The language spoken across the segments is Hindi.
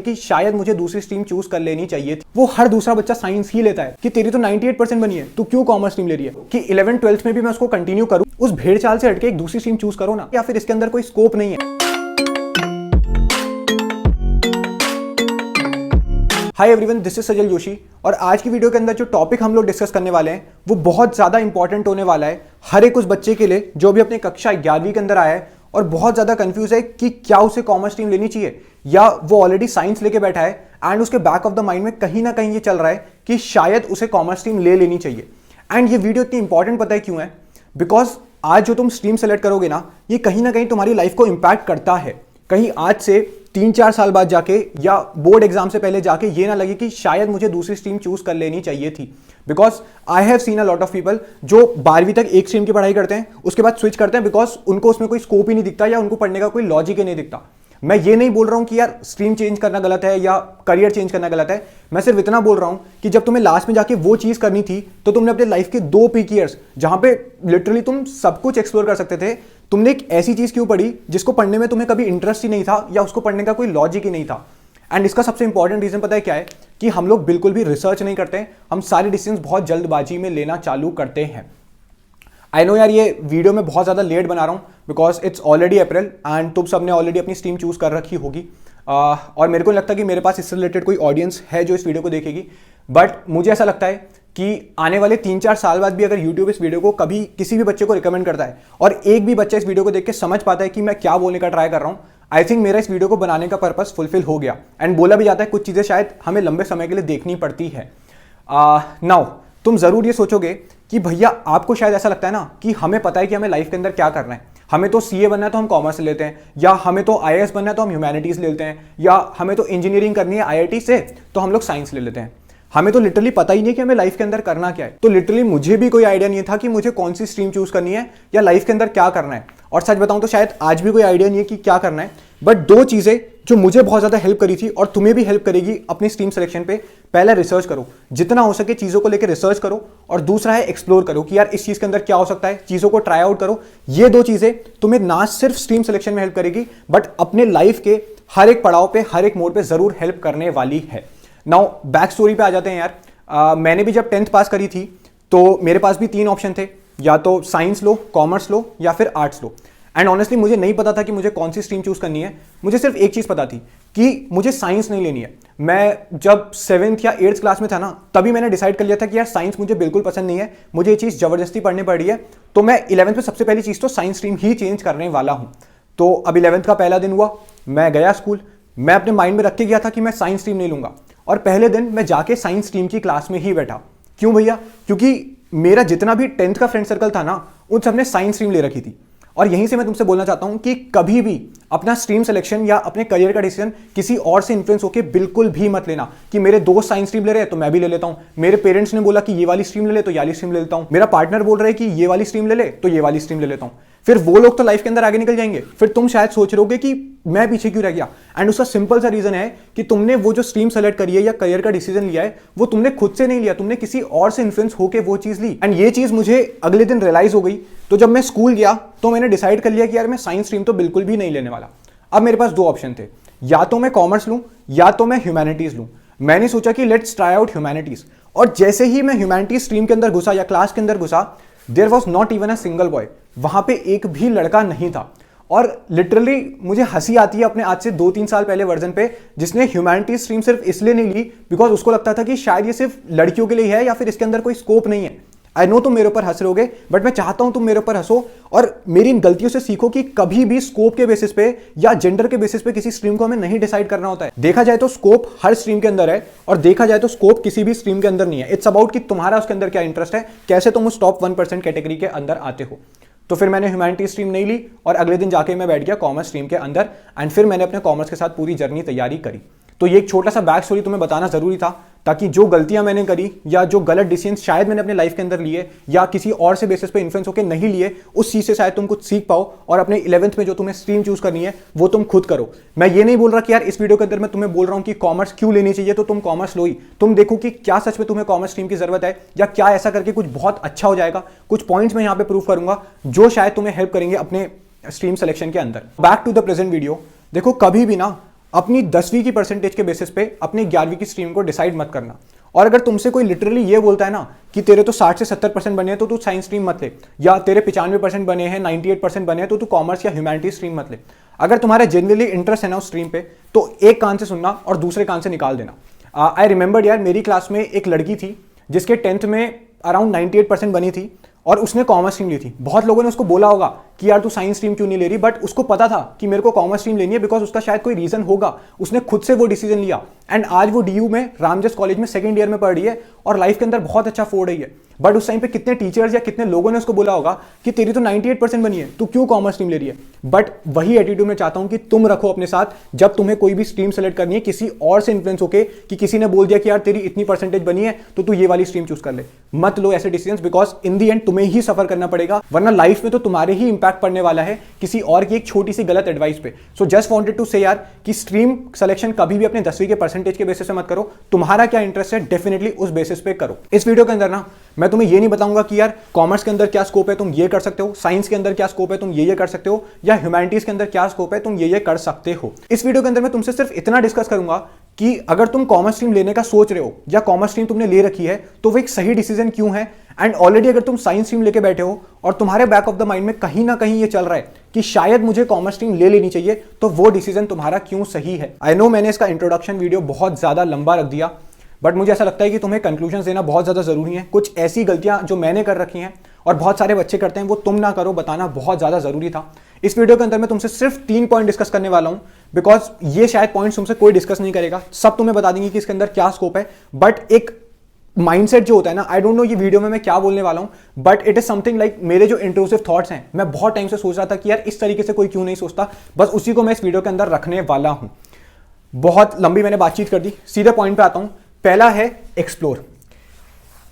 कि शायद मुझे दूसरी स्ट्रीम चूज कर लेनी चाहिए थी। वो हर दूसरा बच्चा साइंस ही लेता है कि तेरी तो 98% बनी है, तू क्यों कॉमर्स स्ट्रीम ले रही है, कि 11th 12th में भी मैं उसको कंटिन्यू करूं। उस भेड़ चाल से हटके एक दूसरी स्ट्रीम चूज करो ना, या फिर इसके अंदर कोई स्कोप नहीं है। हाय एवरीवन, दिस इज सजल जोशी और आज की वीडियो के अंदर जो टॉपिक हम लोग डिस्कस करने वाले हैं वो बहुत ज़्यादा इंपॉर्टेंट होने वाला है हर एक उस बच्चे के लिए जो भी अपने कक्षा 11वीं के अंदर आया है और बहुत ज़्यादा कंफ्यूज है कि क्या उसे कॉमर्स स्ट्रीम लेनी चाहिए या वो ऑलरेडी साइंस लेके बैठा है एंड उसके बैक ऑफ द माइंड में कहीं ना कहीं ये चल रहा है कि शायद उसे कॉमर्स स्ट्रीम ले लेनी चाहिए। एंड ये वीडियो इतनी इंपॉर्टेंट पता है क्यों है? बिकॉज आज जो तुम स्ट्रीम सेलेक्ट करोगे ना, ये कहीं ना कहीं तुम्हारी लाइफ को इंपैक्ट करता है। कहीं आज से 3-4 साल बाद जाके या बोर्ड एग्जाम से पहले जाके ये ना लगे कि शायद मुझे दूसरी स्ट्रीम चूज कर लेनी चाहिए थी। Because I have seen a lot of people जो 12वीं तक एक स्ट्रीम की पढ़ाई करते हैं, उसके बाद स्विच करते हैं बिकॉज उनको उसमें कोई स्कोप ही नहीं दिखता या उनको पढ़ने का कोई लॉजिक ही नहीं दिखता। मैं ये नहीं बोल रहा हूं कि यार स्ट्रीम चेंज करना गलत है या करियर चेंज करना गलत है। मैं सिर्फ इतना बोल रहा हूं कि जब तुम्हें लास्ट में जाके वो चीज करनी थी तो तुमने अपने लाइफ के 2 पीक ईयर्स जहां पे लिटरली तुम सब कुछ एक्सप्लोर कर सकते थे, तुमने एक ऐसी चीज क्यों पढ़ी जिसको पढ़ने में तुम्हें कभी इंटरेस्ट ही नहीं था या उसको पढ़ने का कोई लॉजिक ही नहीं था। एंड इसका सबसे इंपॉर्टेंट रीजन पता है क्या है? कि हम लोग बिल्कुल भी रिसर्च नहीं करते, हम सारे डिसीजंस बहुत जल्दबाजी में लेना चालू करते हैं। आई नो यार, ये वीडियो मैं बहुत ज़्यादा लेट बना रहा हूँ because it's already April and तुम सबने ऑलरेडी अपनी स्ट्रीम चूज कर रखी होगी और मेरे को लगता है कि मेरे पास इससे रिलेटेड कोई ऑडियंस है जो इस वीडियो को देखेगी। बट मुझे ऐसा लगता है कि आने वाले 3-4 साल बाद भी अगर यूट्यूब इस वीडियो को कभी किसी भी बच्चे को रिकमेंड करता है और एक भी बच्चा इस वीडियो को देख के समझ पाता है कि मैं क्या बोलने का ट्राई कर रहा हूँ, आई थिंक मेरा इस वीडियो को बनाने का पर्पस फुलफिल हो गया। एंड बोला भी जाता है कुछ चीज़ें शायद हमें लंबे समय के लिए देखनी पड़ती है। नाउ तुम ज़रूर ये सोचोगे कि भैया आपको शायद ऐसा लगता है ना कि हमें पता है कि हमें लाइफ के अंदर क्या करना है, हमें तो सीए बनना है तो हम कॉमर्स से लेते हैं, या हमें तो आईएएस बनना है तो हम ह्यूमैनिटीज़ लेते हैं, या हमें तो इंजीनियरिंग करनी है आईआईटी से तो हम लोग साइंस ले लेते हैं। हमें तो लिटरली पता ही नहीं कि हमें लाइफ के अंदर करना क्या है। तो लिटरली मुझे भी कोई आइडिया नहीं था कि मुझे कौन सी स्ट्रीम चूज करनी है या लाइफ के अंदर क्या करना है। और सच बताऊं तो शायद आज भी कोई आइडिया नहीं है कि क्या करना है। बट 2 चीजें जो मुझे बहुत ज्यादा हेल्प करी थी और तुम्हें भी हेल्प करेगी अपनी स्ट्रीम सिलेक्शन पे, पहला रिसर्च करो, जितना हो सके चीजों को लेकर रिसर्च करो, और दूसरा है एक्सप्लोर करो कि यार इस चीज के अंदर क्या हो सकता है, चीजों को ट्राई आउट करो। ये 2 चीजें तुम्हें ना सिर्फ स्ट्रीम सिलेक्शन में हेल्प करेगी बट अपने लाइफ के हर एक पड़ाव पे, हर एक मोड पे जरूर हेल्प करने वाली है। नाउ बैक स्टोरी पे आ जाते हैं यार। मैंने भी जब 10th पास करी थी तो मेरे पास भी 3 ऑप्शन थे, या तो साइंस लो, कॉमर्स लो या फिर आर्ट्स लो। एंड ऑनेस्टली मुझे नहीं पता था कि मुझे कौन सी स्ट्रीम चूज करनी है। मुझे सिर्फ एक चीज़ पता थी कि मुझे साइंस नहीं लेनी है। मैं जब 7th या 8th क्लास में था ना, तभी मैंने डिसाइड कर लिया था कि यार साइंस मुझे बिल्कुल पसंद नहीं है, मुझे ये चीज़ ज़बरदस्ती पढ़नी पड़ रही है। तो मैं 11th में सबसे पहली चीज़ तो साइंस स्ट्रीम ही चेंज करने वाला हूँ। तो अब 11th का पहला दिन हुआ, मैं गया स्कूल, मैं अपने माइंड में रख के गया था कि मैं साइंस स्ट्रीम नहीं लूँगा, और पहले दिन मैं जाके साइंस स्ट्रीम की क्लास में ही बैठा। क्यों भैया? क्योंकि मेरा जितना भी 10th का फ्रेंड सर्कल था ना, उन सबने साइंस स्ट्रीम ले रखी थी। और यहीं से मैं तुमसे बोलना चाहता हूं कि कभी भी अपना स्ट्रीम सिलेक्शन या अपने करियर का डिसीजन किसी और से इन्फ्लुएंस होकर बिल्कुल भी मत लेना कि मेरे दोस्त साइंस स्ट्रीम ले रहे हैं तो मैं भी ले लेता हूं, मेरे पेरेंट्स ने बोला कि ये वाली स्ट्रीम ले ले तो ये वाली स्ट्रीम ले लेता हूं, मेरा पार्टनर बोल रहा है कि ये वाली स्ट्रीम ले ले तो ये वाली स्ट्रीम ले लेता हूं। फिर वो लोग तो लाइफ के अंदर आगे निकल जाएंगे, फिर तुम शायद सोच रहोगे कि मैं पीछे क्यों रह गया। एंड उसका सिंपल सा रीजन है कि तुमने वो जो स्ट्रीम सेलेक्ट करी है या करियर का डिसीजन लिया है वो तुमने खुद से नहीं लिया, तुमने किसी और से इन्फ्लुएंस होकर वो चीज ली। एंड ये चीज मुझे अगले दिन रियलाइज हो गई। तो जब मैं स्कूल गया तो मैंने डिसाइड कर लिया कि यार मैं साइंस स्ट्रीम तो बिल्कुल भी नहीं लेने वाला। अब मेरे पास 2 ऑप्शन थे, या तो मैं कॉमर्स लूं या तो मैं ह्यूमैनिटीज लूं। मैंने सोचा कि लेट्स ट्राई आउट ह्यूमैनिटीज, और जैसे ही मैं ह्यूमैनिटीज स्ट्रीम के अंदर घुसा या क्लास के अंदर घुसा, there was not even a single boy. वहां पे एक भी लड़का नहीं था। और लिटरली मुझे हंसी आती है अपने आज से 2-3 साल पहले वर्जन पे, जिसने ह्यूमैनिटीज स्ट्रीम सिर्फ इसलिए नहीं ली बिकॉज उसको लगता था कि शायद ये सिर्फ लड़कियों के लिए है या फिर इसके अंदर कोई स्कोप नहीं है। आई नो तुम मेरे ऊपर हंस रहोगे, बट मैं चाहता हूं तुम मेरे ऊपर हंसो और मेरी इन गलतियों से सीखो कि कभी भी स्कोप के बेसिस पे या जेंडर के बेसिस पे किसी स्ट्रीम को हमें नहीं डिसाइड करना होता है। देखा जाए तो स्कोप हर स्ट्रीम के अंदर है और देखा जाए तो स्कोप किसी भी स्ट्रीम के अंदर नहीं है। इट्स अबाउट कि तुम्हारा उसके अंदर क्या इंटरेस्ट है, कैसे तुम उस टॉप 1% कैटेगरी के अंदर आते हो। तो फिर मैंने ह्यूमैनिटीज स्ट्रीम नहीं ली और अगले दिन जाके मैं बैठ गया कॉमर्स स्ट्रीम के अंदर। एंड फिर मैंने अपने कॉमर्स के साथ पूरी जर्नी तैयारी करी। तो ये एक छोटा सा बैक स्टोरी तुम्हें बताना जरूरी था ताकि जो गलतियां मैंने करी या जो गलत डिसीजन शायद मैंने अपने लाइफ के अंदर लिए या किसी और से बेसिस पे इन्फ्लुएंस होकर नहीं लिए, उस चीज से शायद तुम कुछ सीख पाओ और अपने 11th में जो तुम्हें स्ट्रीम चूज करनी है वो तुम खुद करो। मैं ये नहीं बोल रहा कि यार इस वीडियो के अंदर मैं तुम्हें बोल रहा हूं कि कॉमर्स क्यों लेनी चाहिए तो तुम कॉमर्स लो ही। तुम देखो कि क्या सच में तुम्हें कॉमर्स स्ट्रीम की जरूरत है या क्या ऐसा करके कुछ बहुत अच्छा हो जाएगा। कुछ पॉइंट्स मैं यहां पे प्रूव करूंगा जो शायद तुम्हें हेल्प करेंगे अपने स्ट्रीम सिलेक्शन के अंदर। Back to the present video. देखो कभी भी ना अपनी 10वीं की परसेंटेज के बेसिस पे अपनी 11वीं की स्ट्रीम को डिसाइड मत करना। और अगर तुमसे कोई लिटरली ये बोलता है ना कि तेरे तो 60 से 70% बने हैं तो तू साइंस स्ट्रीम मत ले, या तेरे 95% बने हैं, 98% बने हैं तो तू कॉमर्स या ह्यूमैनिटीज स्ट्रीम मत ले। अगर तुम्हारा जेन्युइनली इंटरेस्ट है ना उस स्ट्रीम पे, तो एक कान से सुनना और दूसरे कान से निकाल देना। आई रिमेंबर यार, मेरी क्लास में एक लड़की थी जिसके 10th में अराउंड 98% बनी थी और उसने कॉमर्स स्ट्रीम ली थी। बहुत लोगों ने उसको बोला होगा कि यार तू साइंस स्ट्रीम क्यों नहीं ले रही, बट उसको पता था कि मेरे को कॉमर्स स्ट्रीम लेनी है बिकॉज उसका शायद कोई रीजन होगा। उसने खुद से वो डिसीजन लिया एंड आज वो डीयू में रामजस कॉलेज में 2nd ईयर में पढ़ रही है और लाइफ के अंदर बहुत अच्छा फोड़ रही है। बट उस टाइम पे कितने टीचर्स या कितने लोगों ने उसको बोला होगा कि तेरी तो 98% बनी है, तू क्यों कॉमर्स स्ट्रीम ले रही है। बट वही एटीट्यूड मैं चाहता हूं कि तुम रखो अपने साथ जब तुम्हें कोई भी स्ट्रीम सेलेक्ट करनी है, किसी और से इन्फ्लुएंस होके कि किसी ने बोल दिया कि यार तेरी इतनी परसेंटेज बनी है तो तू ये वाली स्ट्रीम चूज कर ले। मत लो ऐसे decisions, because in the and तुम्हें ही सफर करना पड़ेगा, वरना लाइफ में तो तुम्हारे ही इंपैक्ट पड़ने वाला है किसी और की एक छोटी सी गलत एडवाइस पे। सो जस्ट वांटेड टू से यार कि स्ट्रीम सिलेक्शन कभी भी अपने 10वीं के परसेंटेज के बेसिस पे मत करो। तुम्हारा क्या इंटरेस्ट है डेफिनेटली उस बेसिस पे करो। इस वीडियो के अंदर ना मैं तुम्हें ये नहीं बताऊंगा कि यार कॉमर्स के अंदर क्या स्कोप है तुम ये कर सकते हो, साइंस के अंदर क्या स्कोप है तुम ये कर सकते हो, या ह्यूमैनिटीज के अंदर क्या स्कोप है तुम ये कर सकते हो। इस वीडियो के अंदर मैं तुमसे सिर्फ इतना डिस्कस करूंगा कि अगर तुम कॉमर्स स्ट्रीम लेने का सोच रहे हो या कॉमर्स स्ट्रीम तुमने ले रखी है तो वो एक सही डिसीजन क्यों है, एंड ऑलरेडी अगर तुम साइंस स्ट्रीम लेके बैठे हो और तुम्हारे बैक ऑफ द माइंड में कहीं ना कहीं ये चल रहा है कि शायद मुझे कॉमर्स स्ट्रीम ले लेनी चाहिए, तो वो डिसीजन तुम्हारा क्यों सही है। आई नो मैंने इसका इंट्रोडक्शन वीडियो बहुत ज्यादा लंबा रख दिया, बट मुझे ऐसा लगता है कि तुम्हें कंक्लूजन देना बहुत ज्यादा जरूरी है। कुछ ऐसी गलतियां जो मैंने कर रखी हैं और बहुत सारे बच्चे करते हैं वो तुम ना करो, बताना बहुत ज्यादा जरूरी था। इस वीडियो के अंदर मैं तुमसे सिर्फ 3 पॉइंट डिस्कस करने वाला हूं, बिकॉज ये शायद पॉइंट्स तुमसे कोई डिस्कस नहीं करेगा, सब तुम्हें बता देंगे कि इसके अंदर क्या स्कोप है। बट एक माइंडसेट जो होता है ना, आई डोंट नो ये वीडियो में मैं क्या बोलने वाला हूं, but it is something like मेरे जो इंट्रूसिव थॉट्स हैं, मैं बहुत टाइम से सोच रहा था कि यार इस तरीके से कोई क्यों नहीं सोचता, बस उसी को मैं इस वीडियो के अंदर रखने वाला हूं। बहुत लंबी मैंने बातचीत कर दी, सीधे पॉइंट पे आता हूं। पहला है एक्सप्लोर।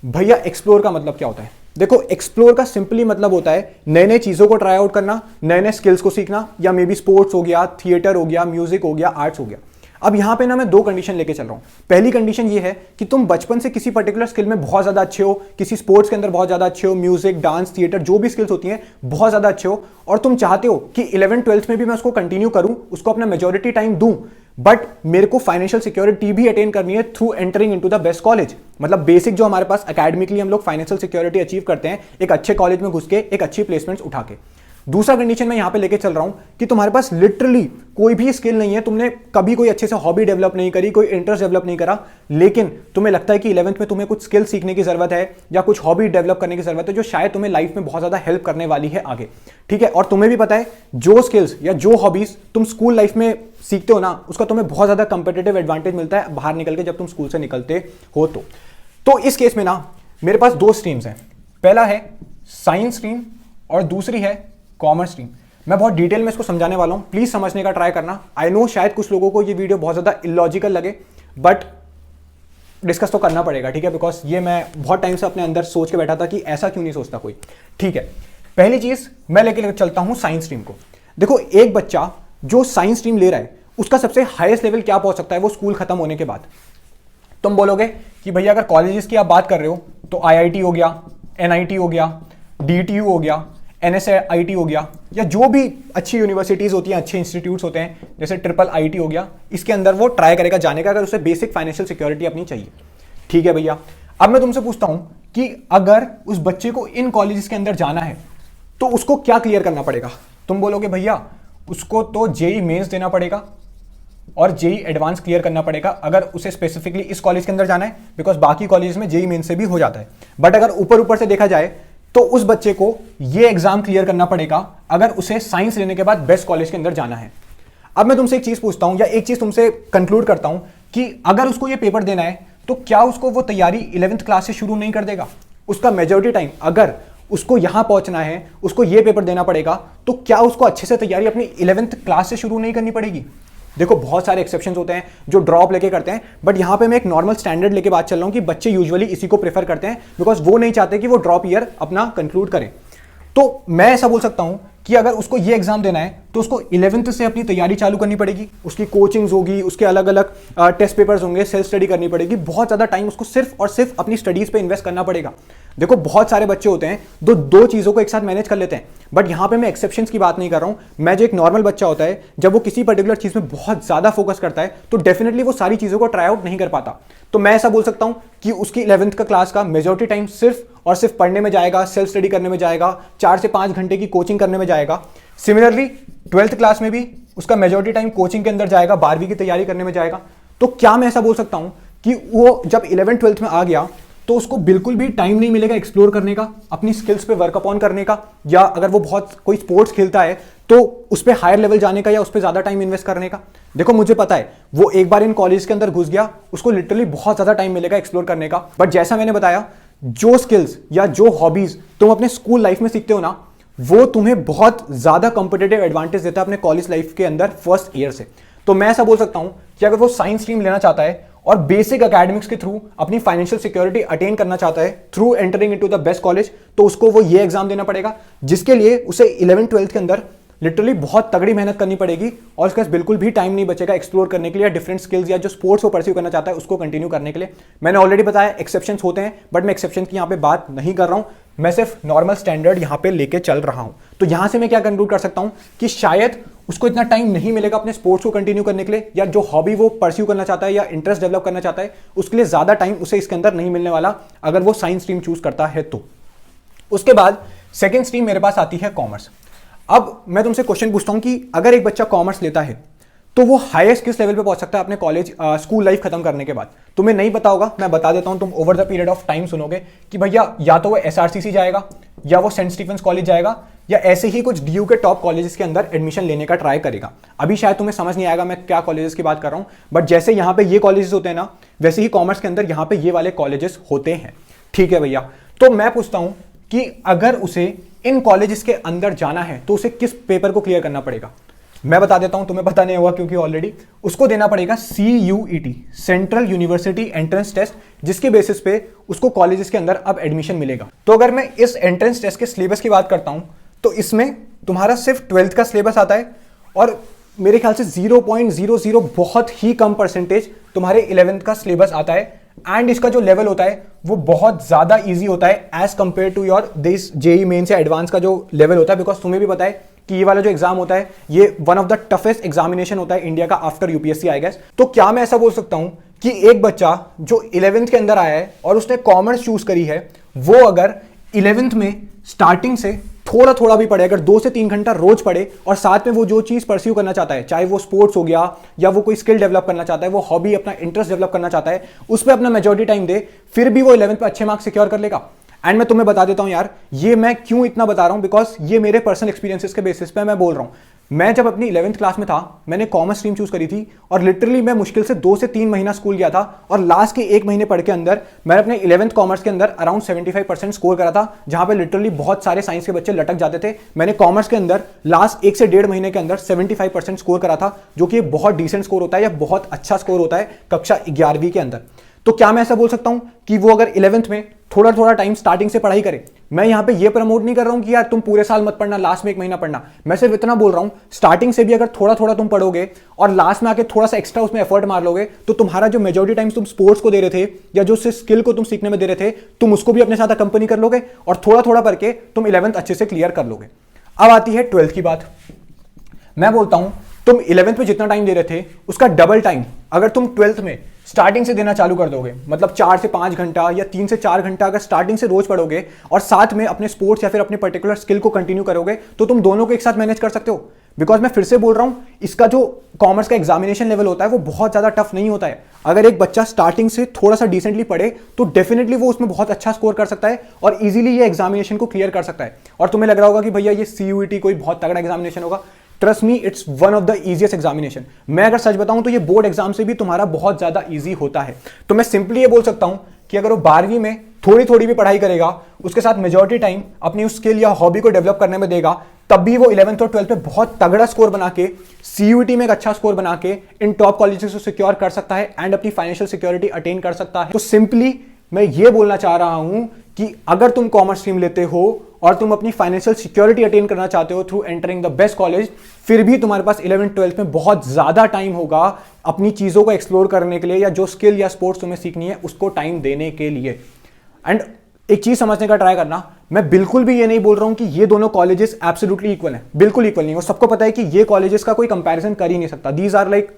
भैया एक्सप्लोर का मतलब क्या होता है? देखो एक्सप्लोर का सिंपली मतलब होता है नए नए चीजों को ट्राई आउट करना, नए नए स्किल्स को सीखना, या मे बी स्पोर्ट्स हो गया, थिएटर हो गया, म्यूजिक हो गया, आर्ट्स हो गया। अब यहां पे ना मैं 2 कंडीशन लेके चल रहा हूं। पहली कंडीशन ये है कि तुम बचपन से किसी पर्टिकुलर स्किल में बहुत ज्यादा अच्छे हो, किसी स्पोर्ट्स के अंदर बहुत ज्यादा अच्छे हो, म्यूजिक, डांस, थिएटर, जो भी स्किल्स होती हैं बहुत ज्यादा अच्छे हो, और तुम चाहते हो कि 11th 12th में भी मैं उसको कंटिन्यू करूं, उसको अपना मेजॉरिटी टाइम दूं, बट मेरे को फाइनेंशियल सिक्योरिटी भी अटेन करनी है through entering into the best college. मतलब बेसिक जो हमारे पास एकेडमिकली हम लोग फाइनेंशियल सिक्योरिटी अचीव करते हैं एक अच्छे कॉलेज में घुस के, एक अच्छी प्लेसमेंट्स उठा के। दूसरा कंडीशन मैं यहां पे लेके चल रहा हूं कि तुम्हारे पास लिटरली कोई भी स्किल नहीं है, तुमने कभी कोई अच्छे से हॉबी डेवलप नहीं करी, कोई इंटरेस्ट डेवलप नहीं करा, लेकिन तुम्हें लगता है कि 11th में तुम्हें कुछ स्किल सीखने की जरूरत है या कुछ हॉबी डेवलप करने की जरूरत है जो शायद तुम्हें लाइफ में बहुत ज्यादा हेल्प करने वाली है आगे। ठीक है, और तुम्हें भी पता है जो स्किल्स या जो हॉबीज तुम स्कूल लाइफ में सीखते हो ना, उसका तुम्हें बहुत ज्यादा कंपेटिटिव एडवांटेज मिलता है बाहर निकल के जब तुम स्कूल से निकलते हो। तो इस केस में ना मेरे पास 2 स्ट्रीम्स हैं। पहला है साइंस स्ट्रीम और दूसरी है कॉमर्स स्ट्रीम। मैं बहुत डिटेल में इसको समझाने वाला हूं, प्लीज समझने का ट्राई करना। आई नो शायद कुछ लोगों को ये वीडियो बहुत ज्यादा इलॉजिकल लगे, बट डिस्कस तो करना पड़ेगा, ठीक है, बिकॉज ये मैं बहुत टाइम से अपने अंदर सोच के बैठा था कि ऐसा क्यों नहीं सोचता कोई। ठीक है, पहली चीज मैं लेके चलता हूं साइंस स्ट्रीम को। देखो एक बच्चा जो साइंस स्ट्रीम ले रहा है उसका सबसे हाईएस्ट लेवल क्या पहुंच सकता है वो स्कूल खत्म होने के बाद। तुम बोलोगे कि भैया अगर कॉलेजेस की आप बात कर रहे हो तो IIT हो गया, NIT हो गया, DTU हो गया, NSIT हो गया, या जो भी अच्छी यूनिवर्सिटीज होती हैं, अच्छे इंस्टीट्यूट्स होते हैं, जैसे IIIT हो गया, इसके अंदर वो ट्राई करेगा जाने का अगर उसे बेसिक फाइनेंशियल सिक्योरिटी अपनी चाहिए। ठीक है भैया, अब मैं तुमसे पूछता हूं कि अगर उस बच्चे को इन कॉलेजेस के अंदर जाना है तो उसको क्या क्लियर करना पड़ेगा? तुम बोलोगे भैया उसको तो JEE मेंस देना पड़ेगा और JEE एडवांस क्लियर करना पड़ेगा अगर उसे स्पेसिफिकली इस कॉलेज के अंदर जाना है, बिकॉज बाकी कॉलेज में JEE मेंस से भी हो जाता है। बट अगर ऊपर ऊपर से देखा जाए तो उस बच्चे को ये एग्जाम क्लियर करना पड़ेगा अगर उसे साइंस लेने के बाद बेस्ट कॉलेज के अंदर जाना है। अब मैं तुमसे एक चीज पूछता हूं या एक चीज तुमसे कंक्लूड करता हूं कि अगर उसको ये पेपर देना है तो क्या उसको वो तैयारी 11th क्लास से शुरू नहीं कर देगा? उसका मेजॉरिटी टाइम अगर उसको यहां पहुंचना है, उसको ये पेपर देना पड़ेगा, तो क्या उसको अच्छे से तैयारी अपनी 11th क्लास से शुरू नहीं करनी पड़ेगी? देखो बहुत सारे एक्सेप्शंस होते हैं जो ड्रॉप लेके करते हैं, बट यहां पे मैं एक नॉर्मल स्टैंडर्ड लेके बात चल रहा हूं कि बच्चे यूजुअली इसी को प्रेफर करते हैं बिकॉज वो नहीं चाहते कि वो ड्रॉप ईयर अपना कंक्लूड करें। तो मैं ऐसा बोल सकता हूं कि अगर उसको ये एग्जाम देना है तो उसको 11th से अपनी तैयारी चालू करनी पड़ेगी, उसकी कोचिंग्स होगी, उसके अलग अलग टेस्ट पेपर्स होंगे, सेल्फ स्टडी करनी पड़ेगी, बहुत ज़्यादा टाइम उसको सिर्फ और सिर्फ अपनी स्टडीज़ पे इन्वेस्ट करना पड़ेगा। देखो बहुत सारे बच्चे होते हैं जो दो चीज़ों को एक साथ मैनेज कर लेते हैं, बट यहाँ पे मैं एक्सेप्शंस की बात नहीं कर रहा हूँ। मैं जो एक नॉर्मल बच्चा होता है, जब वो किसी पर्टिकुलर चीज़ में बहुत ज़्यादा फोकस करता है तो डेफिनेटली वो सारी चीज़ों को ट्राई आउट नहीं कर पाता। तो मैं ऐसा बोल सकता हूँ कि उसकी 11th का क्लास का मेजॉरिटी टाइम सिर्फ और सिर्फ पढ़ने में जाएगा, सेल्फ स्टडी करने में जाएगा, 4 से 5 घंटे की कोचिंग करने में जाएगा। सिमिलरली 12th क्लास में भी उसका मेजॉरिटी टाइम कोचिंग के अंदर जाएगा, 12वीं की तैयारी करने में जाएगा। तो क्या मैं ऐसा बोल सकता हूँ कि वो जब 11th 12th में आ गया तो उसको बिल्कुल भी टाइम नहीं मिलेगा एक्सप्लोर करने का, अपनी स्किल्स पे वर्क अपॉन करने का, या अगर वो बहुत कोई स्पोर्ट्स खेलता है तो उस पर हायर लेवल जाने का या उस पर ज़्यादा टाइम इन्वेस्ट करने का? देखो मुझे पता है वो एक बार इन कॉलेज के अंदर घुस गया, उसको लिटरली बहुत ज़्यादा टाइम मिलेगा एक्सप्लोर करने का। बट जैसा मैंने बताया, जो स्किल्स या जो हॉबीज़ तुम अपने स्कूल लाइफ में सीखते हो ना, वो तुम्हें बहुत ज़्यादा कॉम्पिटिटिव एडवांटेज देता है अपने कॉलेज लाइफ के अंदर फर्स्ट ईयर से। तो मैं ऐसा बोल सकता हूँ कि अगर वो साइंस स्ट्रीम लेना चाहता है और बेसिक एकेडमिक्स के थ्रू अपनी फाइनेंशियल सिक्योरिटी अटेन करना चाहता है through entering into the best college, तो उसको वो ये एग्जाम देना पड़ेगा, जिसके लिए उसे 11th 12th के अंदर लिटरली बहुत तगड़ी मेहनत करनी पड़ेगी और उसके पास बिल्कुल भी टाइम नहीं बचेगा एक्सप्लोर करने के लिए, डिफरेंट स्किल्स या जो स्पोर्ट्स को परस्यू करना चाहता है उसको कंटिन्यू करने के लिए। मैंने ऑलरेडी बताया एक्सेप्शंस होते हैं, बट मैं एक्सेप्शन की यहाँ पे बात नहीं कर रहा हूँ, मैं सिर्फ नॉर्मल स्टैंडर्ड यहाँ पे लेके चल रहा हूँ। तो यहाँ से मैं क्या कंक्लूड कर सकता हूँ कि शायद उसको इतना टाइम नहीं मिलेगा अपने स्पोर्ट्स को कंटिन्यू करने के लिए, या जो हॉबी वो परस्यू करना चाहता है या इंटरेस्ट डेवलप करना चाहता है उसके लिए ज़्यादा टाइम उसे इसके अंदर नहीं मिलने वाला अगर वो साइंस स्ट्रीम चूज करता है तो। उसके बाद सेकेंड स्ट्रीम मेरे पास आती है कॉमर्स। अब मैं तुमसे क्वेश्चन पूछता हूं कि अगर एक बच्चा कॉमर्स लेता है तो वो हाईएस्ट किस लेवल पे पहुंच सकता है अपने कॉलेज स्कूल लाइफ खत्म करने के बाद? तुम्हें नहीं पता होगा, मैं बता देता हूं, तुम over the period of time सुनोगे कि भैया या तो वो एसआरसीसी जाएगा, या वो सेंट स्टीफेंस कॉलेज जाएगा, या ऐसे ही कुछ डीयू के टॉप कॉलेजेस के अंदर एडमिशन लेने का ट्राई करेगा। अभी शायद तुम्हें समझ नहीं आएगा मैं क्या कॉलेजेस की बात कर रहा हूं, बट जैसे यहाँ पे ये कॉलेजेस होते हैं ना, वैसे ही कॉमर्स के अंदर यहाँ पे ये वाले कॉलेजेस होते हैं। ठीक है भैया, तो मैं पूछता हूं कि अगर उसे इन कॉलेजेस के अंदर जाना है तो उसे किस पेपर को क्लियर करना पड़ेगा? मैं बता देता हूं, तुम्हें पता नहीं होगा क्योंकि ऑलरेडी उसको देना पड़ेगा CUET, central university entrance test, जिसके बेसिस पे उसको कॉलेजेस के अंदर अब एडमिशन मिलेगा। तो अगर मैं इस एंट्रेंस टेस्ट के सिलेबस की बात करता हूं तो इसमें तुम्हारा सिर्फ 12th का सिलेबस आता है और मेरे ख्याल से 0.00 बहुत ही कम परसेंटेज तुम्हारे 11th का सिलेबस आता है। एंड इसका जो लेवल होता है वो बहुत ज्यादा इजी होता है as compare to your this JEE Mains या एडवांस का जो लेवल होता है, बिकॉज तुम्हें भी पता है कि ये वाला जो एग्जाम होता है ये one of the toughest examination होता है इंडिया का आफ्टर यूपीएससी आई गेस। तो क्या मैं ऐसा बोल सकता हूं कि एक बच्चा जो 11th के अंदर आया है और उसने कॉमर्स चूज करी है, वो अगर 11th में स्टार्टिंग से थोड़ा थोड़ा भी पढ़े, अगर 2 से 3 घंटा रोज पढ़े और साथ में वो जो चीज परस्यू करना चाहता है, चाहे वो स्पोर्ट्स हो गया या वो कोई स्किल डेवलप करना चाहता है, वो हॉबी अपना इंटरेस्ट डेवलप करना चाहता है, उस पर अपना मेजॉरिटी टाइम दे, फिर भी वो 11th पे अच्छे मार्क्स सिक्योर कर लेगा। एंड मैं तुम्हें बता देता हूं यार, ये मैं क्यों इतना बता रहा हूं, बिकॉज ये मेरे पर्सनल एक्सपीरियंसेस के बेसिस पे मैं बोल रहा हूं। मैं जब अपनी 11th क्लास में था, मैंने कॉमर्स स्ट्रीम चूज करी थी और लिटरली मैं मुश्किल से 2 से 3 महीना स्कूल गया था और लास्ट के 1 महीने पढ़ के अंदर मैंने अपने 11th कॉमर्स के अंदर अराउंड 75% स्कोर करा था, जहां पे लिटरली बहुत सारे साइंस के बच्चे लटक जाते थे। मैंने कॉमर्स के अंदर लास्ट 1 से 1.5 महीने के अंदर 75% स्कोर करा था, जो कि बहुत डिसेंट स्कोर होता है या बहुत अच्छा स्कोर होता है कक्षा 11वीं के अंदर। तो क्या मैं ऐसा बोल सकता हूं कि वो अगर 11th में थोड़ा थोड़ा टाइम स्टार्टिंग से पढ़ाई करे? मैं यहां पे ये प्रमोट नहीं कर रहा हूं कि यार तुम पूरे साल मत पढ़ना, लास्ट में 1 महीना पढ़ना। मैं सिर्फ इतना बोल रहा हूं, स्टार्टिंग से भी अगर थोड़ा थोड़ा तुम पढ़ोगे और लास्ट में आके थोड़ा सा एक्स्ट्रा उसमें एफर्ट मार लोगे, तो तुम्हारा जो मेजॉरिटी टाइम तुम स्पोर्ट्स को दे रहे थे या जो स्किल को तुम सीखने में दे रहे थे, तुम उसको भी अपने साथ कंपनी कर लोगे और थोड़ा थोड़ा पढ़ के तुम 11th अच्छे से क्लियर कर लोगे। अब आती है 12th की बात। मैं बोलता हूं तुम 11th में जितना टाइम दे रहे थे उसका डबल टाइम अगर तुम 12th में स्टार्टिंग से देना चालू कर दोगे, मतलब 4 से 5 घंटा या 3 से 4 घंटा अगर स्टार्टिंग से रोज पढ़ोगे और साथ में अपने स्पोर्ट्स या फिर अपने पर्टिकुलर स्किल को कंटिन्यू करोगे, तो तुम दोनों को एक साथ मैनेज कर सकते हो। बिकॉज मैं फिर से बोल रहा हूं, इसका जो कॉमर्स का एग्जामिनेशन लेवल होता है वो बहुत ज्यादा टफ नहीं होता है। अगर एक बच्चा स्टार्टिंग से थोड़ा सा डिसेंटली पढ़े तो डेफिनेटली वो उसमें बहुत अच्छा स्कोर कर सकता है और इजीली ये एग्जामिनेशन को क्लियर कर सकता है। और तुम्हें लग रहा होगा कि भैया ये CUET कोई बहुत तगड़ा एग्जामिनेशन होगा। Trust me, it's one of the easiest examination. मैं अगर सच बताऊं तो ये बोर्ड एग्जाम से भी तुम्हारा बहुत ज्यादा इजी होता है। तो मैं सिंपली ये बोल सकता हूं कि अगर वो 12वीं में थोड़ी थोड़ी भी पढ़ाई करेगा, उसके साथ मेजॉरिटी टाइम अपनी उस स्किल या हॉबी को डेवलप करने में देगा, तब भी वो 11th और 12th में बहुत तगड़ा स्कोर बना के CUET में एक अच्छा स्कोर बना के इन टॉप कॉलेजेस को सिक्योर कर सकता है एंड अपनी फाइनेंशियल सिक्योरिटी अटेन कर सकता है। तो सिंपली मैं ये बोलना चाह रहा हूं कि अगर तुम कॉमर्स स्ट्रीम लेते हो और तुम अपनी फाइनेंशियल सिक्योरिटी अटेन करना चाहते हो through entering the best college, फिर भी तुम्हारे पास 11th-12th में बहुत ज्यादा टाइम होगा अपनी चीजों को एक्सप्लोर करने के लिए, या जो स्किल या स्पोर्ट्स तुम्हें सीखनी है उसको टाइम देने के लिए। एंड एक चीज समझने का ट्राई करना, मैं बिल्कुल भी ये नहीं बोल रहा हूं कि ये दोनों कॉलेजेस एब्सोल्युटली इक्वल हैं, बिल्कुल इक्वल नहीं। और सबको पता है कि ये कॉलेजेस का कोई कंपैरिजन कर ही नहीं सकता। दीज आर लाइक,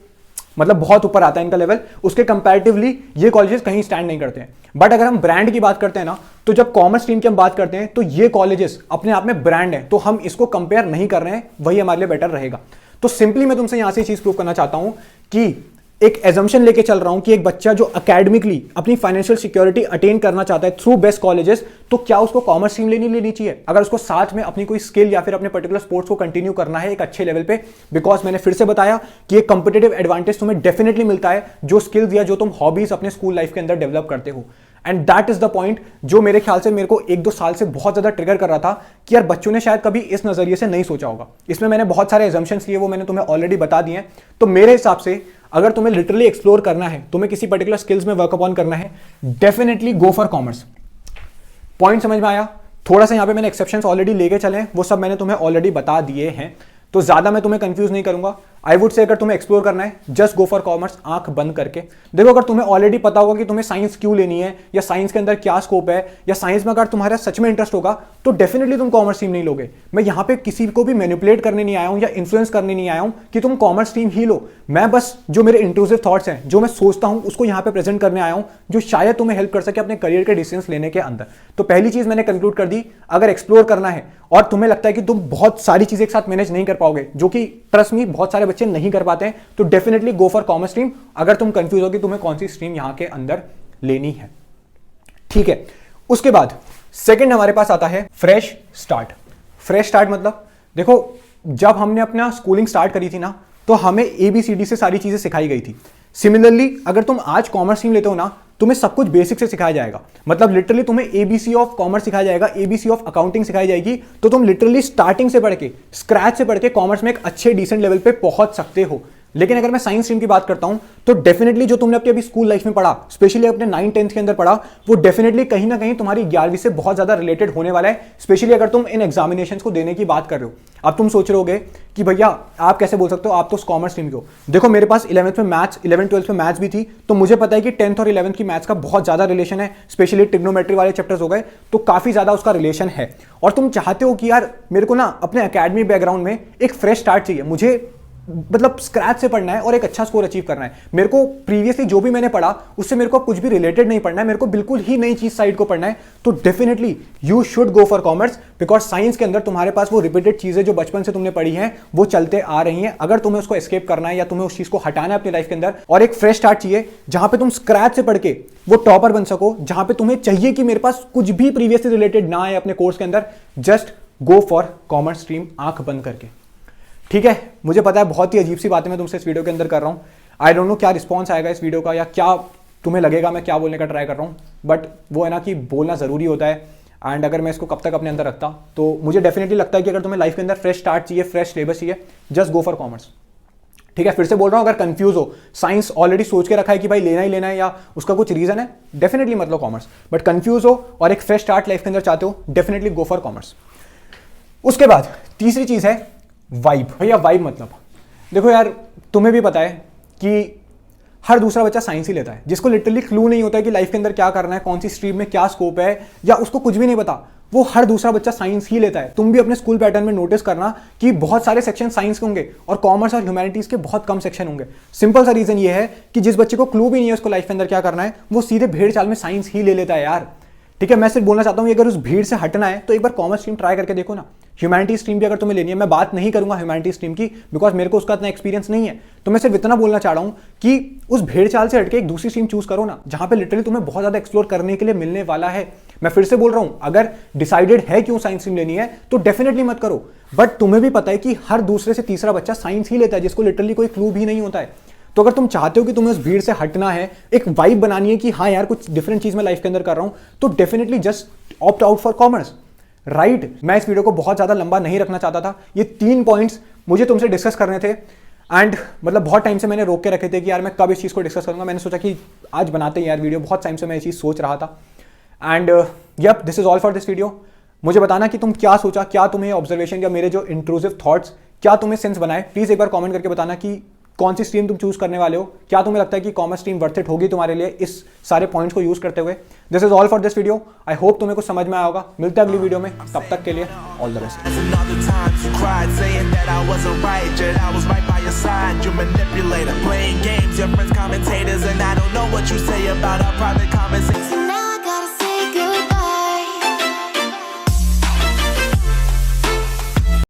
मतलब बहुत ऊपर आता है इनका लेवल, उसके कंपैरेटिवली ये कॉलेजेस कहीं स्टैंड नहीं करते हैं। बट अगर हम ब्रांड की बात करते हैं ना, तो जब कॉमर्स स्ट्रीम की हम बात करते हैं तो ये कॉलेजेस अपने आप में ब्रांड है, तो हम इसको कंपेयर नहीं कर रहे हैं, वही हमारे लिए बेटर रहेगा। तो सिंपली मैं तुमसे यहां से चीज प्रूव करना चाहता हूं कि एक एजम्पशन लेके चल रहा हूं कि एक बच्चा जो एकेडमिकली अपनी फाइनेंशियल सिक्योरिटी अटेन करना चाहता है थ्रू बेस्ट कॉलेजेस, तो क्या उसको कॉमर्स स्ट्रीम लेनी चाहिए अगर उसको साथ में अपनी कोई स्किल या फिर अपने पर्टिकुलर स्पोर्ट्स को कंटिन्यू करना है एक अच्छे लेवल पे। बिकॉज मैंने फिर से बताया कि एक कंपिटेटिव एडवांटेज तुम्हें डेफिनेटली मिलता है जो स्किल्स या जो तुम हॉबीज अपने स्कूल लाइफ के अंदर डेवलप करते हो। And that is the point जो मेरे ख्याल से मेरे को 1-2 साल से बहुत ज्यादा ट्रिगर कर रहा था कि यार बच्चों ने शायद कभी इस नजरिए से नहीं सोचा होगा। इसमें मैंने बहुत सारे एजम्पशंस लिए, वो मैंने तुम्हें ऑलरेडी बता दिए हैं। तो मेरे हिसाब से अगर तुम्हें लिटरली एक्सप्लोर करना है, तुम्हें किसी पर्टिकुलर स्किल्स में वर्क अपॉन करना है, definitely go for commerce. Point समझ में आया? थोड़ा सा यहां पे मैंने एक्सेप्शंस ऑलरेडी लेके चले, वो सब मैंने तुम्हें ऑलरेडी बता दिए हैं, तो ज्यादा मैं तुम्हें कंफ्यूज नहीं करूंगा। आई वुड से अगर तुम्हें एक्सप्लोर करना है, जस्ट गो फॉर कॉमर्स, आंख बंद करके। देखो, अगर तुम्हें ऑलरेडी पता होगा कि तुम्हें साइंस क्यों लेनी है या साइंस के अंदर क्या स्कोप है, या साइंस में अगर तुम्हारा सच में इंटरेस्ट होगा, तो डेफिनेटली तुम कॉमर्स स्ट्रीम नहीं लोगे। मैं यहां पे किसी को भी मैनिपुलेट करने नहीं आया हूं या इन्फ्लुएंस करने नहीं आया हूं कि तुम कॉमर्स स्ट्रीम ही लो। मैं बस जो मेरे इंट्रूसिव थॉट्स हैं, जो मैं सोचता हूं, उसको यहां पे प्रेजेंट करने आया हूं, जो शायद तुम्हें हेल्प कर सके अपने करियर के डिसीजंस लेने के अंदर। तो पहली चीज मैंने कंक्लूड कर दी, अगर एक्सप्लोर करना है और तुम्हें लगता है कि तुम बहुत सारी चीजें एक साथ मैनेज नहीं कर पाओगे, जो कि ट्रस्ट मी बहुत सारे बच्चे नहीं कर पाते हैं, तो definitely go for commerce stream. अगर तुम कंफ्यूज हो कि तुम्हें कौन सी स्ट्रीम यहां के अंदर लेनी है, ठीक है। उसके बाद सेकंड हमारे पास आता है फ्रेश स्टार्ट। फ्रेश स्टार्ट मतलब, देखो, जब हमने अपना स्कूलिंग स्टार्ट करी थी ना, तो हमें ABCD से सारी चीजें सिखाई गई थी। सिमिलरली अगर तुम आज कॉमर्स स्ट्रीम लेते हो ना, तुम्हें सब कुछ बेसिक से सिखाया जाएगा। मतलब लिटरली तुम्हें ABC ऑफ कॉमर्स सिखाया जाएगा, ABC ऑफ अकाउंटिंग सिखाई जाएगी। तो तुम लिटरली स्टार्टिंग से पढ़ के, स्क्रैच से पढ़ के कॉमर्स में एक अच्छे डिसेंट लेवल पे पहुंच सकते हो। लेकिन अगर मैं साइंस स्ट्रीम की बात करता हूं, तो डेफिनेटली जो तुमने अपनी अभी स्कूल लाइफ में पढ़ा, स्पेशली अपने 9th-10th के अंदर पढ़ा, वो डेफिनेटली कहीं ना कहीं तुम्हारी 11वीं से बहुत ज्यादा रिलेटेड होने वाला है, स्पेशली अगर तुम इन एग्जामिनेशंस को देने की बात कर रहे हो। अब तुम सोच रहे होगे कि भैया आप कैसे बोल सकते हो, आप तो कॉमर्स स्ट्रीम के हो। देखो, मेरे पास 11th में मैथ्स, 11th-12th में मैथ्स भी थी, तो मुझे पता है कि 10th और 11th की मैथ्स का बहुत ज्यादा रिलेशन है, स्पेशली ट्रिग्नोमेट्री वाले चैप्टर्स हो गए, तो काफी ज्यादा उसका रिलेशन है। और तुम चाहते हो कि यार मेरे को ना अपने एकेडमी बैकग्राउंड में एक फ्रेश स्टार्ट चाहिए, मुझे मतलब स्क्रैच से पढ़ना है और एक अच्छा स्कोर अचीव करना है। मेरे को प्रीवियसली जो भी मैंने पढ़ा उससे मेरे को कुछ भी रिलेटेड नहीं पढ़ना है, मेरे को बिल्कुल ही नई चीज साइड को पढ़ना है। तो definitely you should go for commerce, because science के अंदर तुम्हारे पास वो रिपीटेड चीजें जो बचपन से तुमने पढ़ी हैं वो चलते आ रही हैं। अगर तुम्हें उसको एस्केप करना है या तुम्हें उस चीज को हटाना है अपनी लाइफ के अंदर, और एक फ्रेश स्टार्ट चाहिए जहां पे तुम स्क्रैच से पढ़ के वो टॉपर बन सको, जहां पे तुम्हें चाहिए कि मेरे पास कुछ भी प्रीवियसली रिलेटेड ना आए अपने कोर्स के अंदर, just go for commerce stream, आंख बंद करके। ठीक है, मुझे पता है बहुत ही अजीब सी बातें मैं तुमसे इस वीडियो के अंदर कर रहा हूं। आई डोंट नो क्या रिस्पॉन्स आएगा इस वीडियो का, या क्या तुम्हें लगेगा मैं क्या बोलने का ट्राई कर रहा हूं, बट वो है ना कि बोलना जरूरी होता है। एंड अगर मैं इसको कब तक अपने अंदर रखता, तो मुझे डेफिनेटली लगता है कि अगर तुम्हें लाइफ के अंदर फ्रेश स्टार्ट चाहिए, फ्रेश सिलेबस चाहिए, जस्ट गो फॉर कॉमर्स। ठीक है, फिर से बोल रहा हूं, अगर कंफ्यूज हो, साइंस ऑलरेडी सोच के रखा है कि भाई लेना ही लेना है या उसका कुछ रीजन है, डेफिनेटली मतलब कॉमर्स। बट कंफ्यूज हो और एक फ्रेश स्टार्ट लाइफ के अंदर चाहते हो, डेफिनेटली गो फॉर कॉमर्स। उसके बाद तीसरी चीज है वाइब। भैया वाइब मतलब, देखो यार तुम्हें भी पता है कि हर दूसरा बच्चा साइंस ही लेता है, जिसको लिटरली क्लू नहीं होता है कि लाइफ के अंदर क्या करना है, कौन सी स्ट्रीम में क्या स्कोप है, या उसको कुछ भी नहीं पता, वो हर दूसरा बच्चा साइंस ही लेता है। तुम भी अपने स्कूल पैटर्न में नोटिस करना कि बहुत सारे सेक्शन साइंस के होंगे और कॉमर्स और ह्यूमैनिटीज के बहुत कम सेक्शन होंगे। सिंपल सा रीजन ये है कि जिस बच्चे को क्लू भी नहीं है उसको लाइफ के अंदर क्या करना है, वो सीधे भेड़ चाल में साइंस ही ले लेता है यार। ठीक है, मैं सिर्फ बोलना चाहता हूं अगर उस भीड़ से हटना है तो एक बार कॉमर्स स्ट्रीम ट्राई करके देखो ना। ह्यूमैनिटी स्ट्रीम भी अगर तुम्हें लेनी है, मैं बात नहीं करूंगा ह्यूमैनिटी स्ट्रीम की, बिकॉज मेरे को उसका इतना एक्सपीरियंस नहीं है, तो मैं सिर्फ इतना बोलना चाह रहा हूं कि उस भेड़ चाल से हटके एक दूसरी स्ट्रीम चूज करो ना, जहां पे लिटरली तुम्हें बहुत ज्यादा एक्सप्लोर करने के लिए मिलने वाला है। मैं फिर से बोल रहा हूं, अगर डिसाइडेड है क्यों साइंस स्ट्रीम लेनी है तो डेफिनेटली मत करो, बट तुम्हें भी पता है कि हर दूसरे से तीसरा बच्चा साइंस ही लेता है, जिसको लिटरली कोई क्लू भी नहीं होता है। तो अगर तुम चाहते हो कि तुम्हें उस भीड़ से हटना है, एक वाइब बनानी है कि हाँ यार कुछ डिफरेंट चीज मैं लाइफ के अंदर कर रहा हूं, तो definitely just opt out for commerce, right. मैं इस वीडियो को बहुत ज्यादा लंबा नहीं रखना चाहता था, ये 3 पॉइंट्स मुझे तुमसे डिस्कस करने थे। एंड मतलब बहुत टाइम से मैंने रोक के रखे थे कि यार मैं कब इस चीज़ को डिस्कस करूँगा। मैंने सोचा कि आज बनाते हैं यार वीडियो, बहुत टाइम से मैं ये चीज़ सोच रहा था। And yup, this is all for this video. मुझे बताना कि तुम क्या सोचा, क्या तुम्हें ऑब्जर्वेशन या मेरे जो इंट्रूसिव थॉट्स क्या तुम्हें सेंस बनाए। प्लीज़ एक बार कमेंट करके बताना कि कौन सी स्ट्रीम तुम चूज करने वाले हो। क्या तुम्हें लगता है कि कॉमर्स स्ट्रीम वर्थ इट होगी तुम्हारे लिए इस सारे पॉइंट्स को यूज करते हुए। This is all for this video. I hope तुम्हें कुछ समझ में आया होगा। मिलते हैं अगली वीडियो में, तब तक के लिए ऑल द बेस्ट।